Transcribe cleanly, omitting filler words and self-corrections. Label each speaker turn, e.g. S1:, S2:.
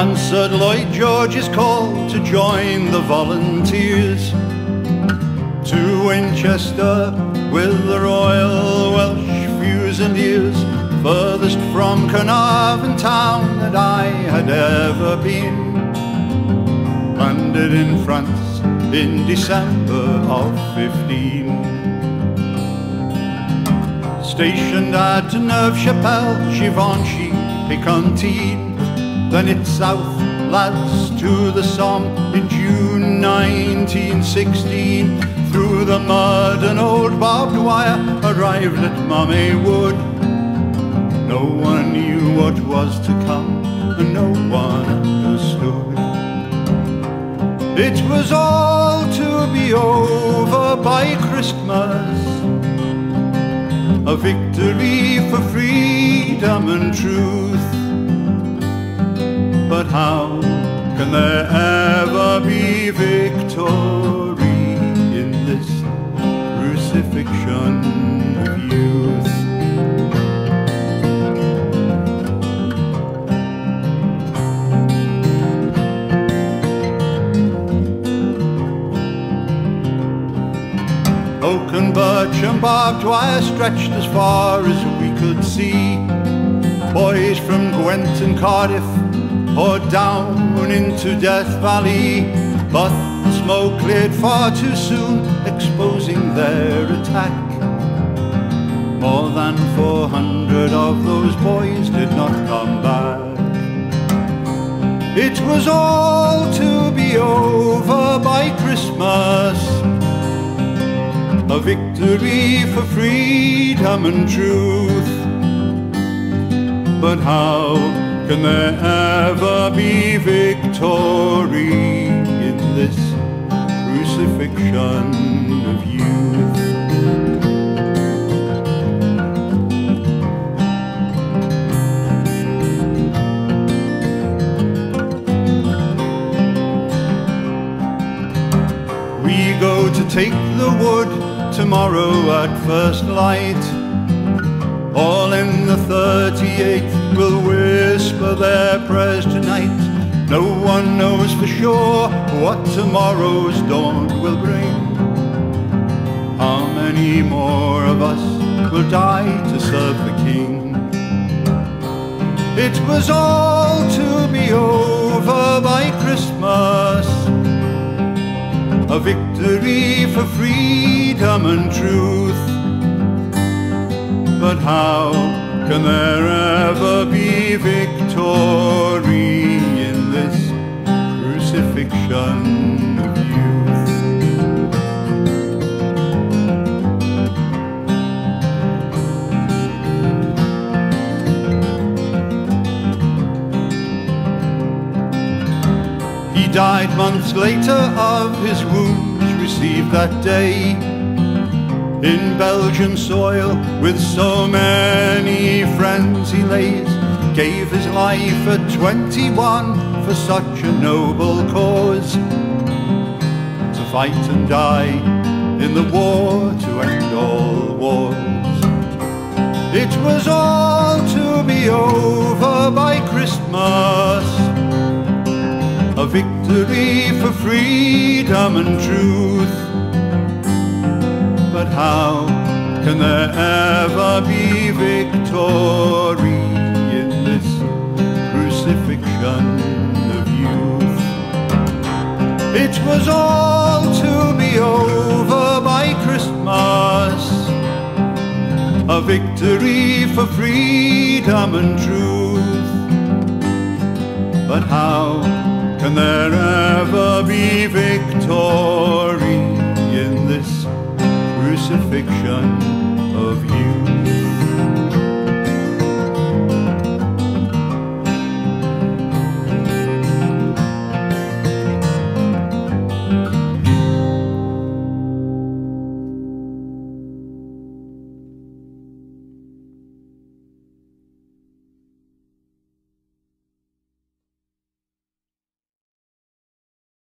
S1: answered Lloyd George's call to join the volunteers. To Winchester with the Royal Welsh Fusiliers, furthest from Carnarvon town that I had ever been. Landed in France in December of 15. Stationed at Neuve-Chapelle, Givenchy, Picardy, then it's south, lads, to the Somme in June 1916. Through the mud and old barbed wire, arrived at Mamay Wood. No one knew what was to come, and no one understood. It was all to be over by Christmas, a victory for freedom and truth. But how can there ever be victory in this crucifixion of youth? Oak and birch and barbed wire stretched as far as we could see. Boys from Gwent and Cardiff poured down into Death Valley, but the smoke cleared far too soon, exposing their attack. More than 400 of those boys did not come back. It was all to be over by Christmas, a victory for freedom and truth. But how can there ever be victory in this crucifixion of youth? We go to take the wood tomorrow at first light. All in the 38th will whisper their prayers tonight. No one knows for sure what tomorrow's dawn will bring. How many more of us will die to serve the King? It was all to be over by Christmas, a victory for freedom and truth. But how can there ever be victory in this crucifixion of youth? He died months later of his wounds received that day. In Belgian soil with so many friends he lays, gave his life at 21 for such a noble cause, to fight and die in the war to end all wars. It was all to be over by Christmas, a victory for freedom and truth. But how can there ever be victory in this crucifixion of youth? It was all to be over by Christmas, a victory for freedom and truth. But how can there ever be victory in this crucifixion